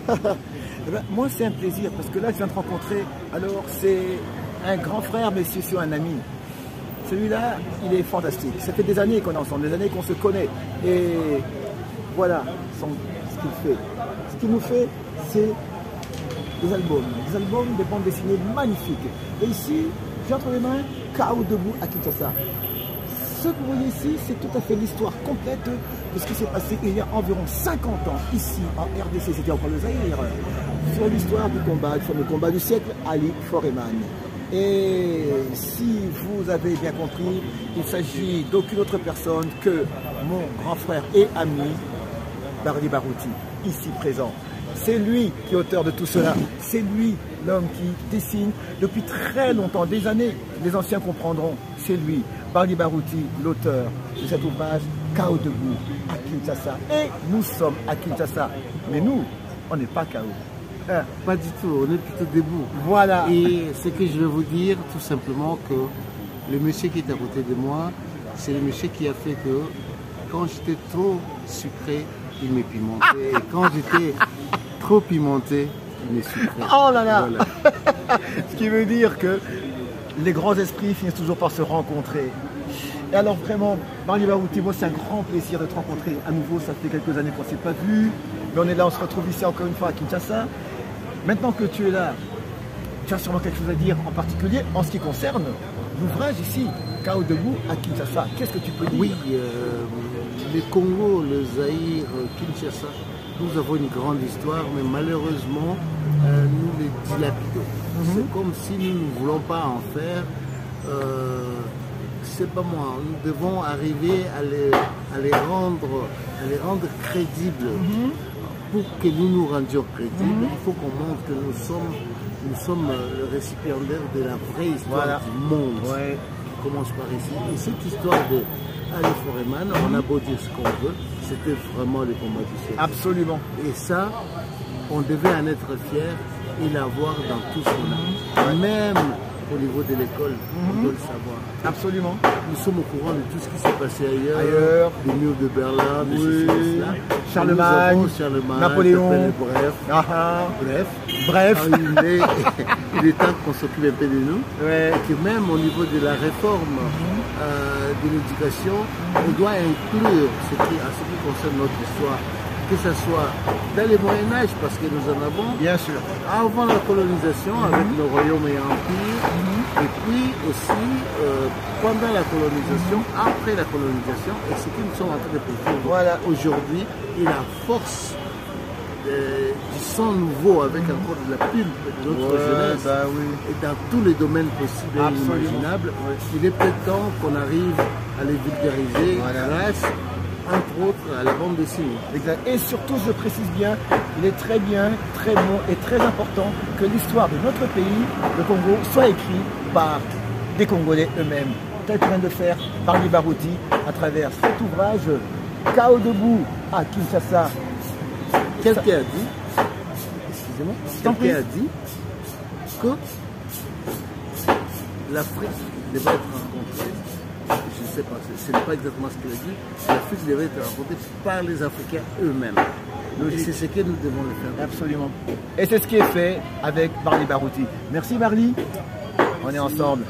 Eh ben, moi, c'est un plaisir parce que là, je viens de rencontrer. Alors, c'est un grand frère, mais c'est aussi un ami. Celui-là, il est fantastique. Ça fait des années qu'on est ensemble, des années qu'on se connaît. Et voilà ce qu'il fait. Ce qu'il nous fait, c'est des albums de bandes dessinées magnifiques. Et ici, j'ai entre les mains K.O. debout à Kinshasa. Ce que vous voyez ici, c'est tout à fait l'histoire complète de ce qui s'est passé il y a environ 50 ans, ici en RDC, c'était encore le Zaïre, sur l'histoire du combat, le fameux combat du siècle, Ali Foreman. Et si vous avez bien compris, il s'agit d'aucune autre personne que mon grand frère et ami, Bardi Barouti, ici présent. C'est lui qui est auteur de tout cela. C'est lui l'homme qui dessine depuis très longtemps, des années. Les anciens comprendront. C'est lui, Bardi Barouti, l'auteur de cet ouvrage K.O. debout à Kinshasa. Et nous sommes à Kinshasa. Mais nous, on n'est pas K.O. Pas du tout, on est plutôt debout. Voilà. Et ce que je vais vous dire, tout simplement, que le monsieur qui est à côté de moi, c'est le monsieur qui a fait que quand j'étais trop sucré, il m'est pimenté. Et quand j'étais trop pimenté, il m'est sucré. Oh là là, voilà. Ce qui veut dire que les grands esprits finissent toujours par se rencontrer. Et alors vraiment, Bardi Barouti, moi c'est un grand plaisir de te rencontrer à nouveau. Ça fait quelques années qu'on ne s'est pas vu. Mais on est là, on se retrouve ici encore une fois à Kinshasa. Maintenant que tu es là, tu as sûrement quelque chose à dire en particulier en ce qui concerne l'ouvrage ici, K.O. debout à Kinshasa. Qu'est-ce que tu peux dire? Oui, le Congo, le Zaïre, Kinshasa, nous avons une grande histoire, mais malheureusement, nous les dilapidons. C'est comme si nous ne voulons pas en faire. C'est pas moi. Nous devons arriver à les rendre crédibles. Pour que nous nous rendions crédibles, il faut qu'on montre que nous sommes le récipiendaire de la vraie histoire du monde, qui commence par ici. Et cette histoire de Ali Foreman, on a beau dire ce qu'on veut, c'était vraiment le combat du siècle. Absolument. Et ça, on devait en être fier et l'avoir dans tout son âme. Même au niveau de l'école, on doit le savoir. Absolument. Nous sommes au courant de tout ce qui s'est passé ailleurs, des murs de Berlin, de ceci, de cela. Charlemagne, Napoléon, bref. Il est temps qu'on s'occupe un peu de nous. Ouais. Et que même au niveau de la réforme de l'éducation, on doit inclure ce qui concerne notre histoire. Que ce soit dans le Moyen-Âge, parce que nous en avons, bien sûr, avant la colonisation, avec nos royaumes et empires, et puis aussi pendant la colonisation, après la colonisation, et ce que nous sommes en train de faire aujourd'hui, et la force du sang nouveau, avec encore de la pulpe de notre jeunesse, et dans tous les domaines possibles et imaginables, il est peut-être temps qu'on arrive à les vulgariser grâce entre autres à la bande dessinée. Exact. Et surtout, je précise bien, il est très bien, très bon et très important que l'histoire de notre pays, le Congo, soit écrite par des Congolais eux-mêmes, tel que vient de faire Bardi Barouti à travers cet ouvrage K.O. debout à Kinshasa. Quelqu'un a dit, excusez-moi, quelqu'un a dit que l'Afrique devait être rencontrée. Je ne sais pas, ce n'est pas exactement ce qu'il a dit. L'Afrique devait être rencontrée par les Africains eux-mêmes. Et c'est ce que nous devons le faire. Absolument. Et c'est ce qui est fait avec Bardi Barouti. Merci Bardi. On est ensemble.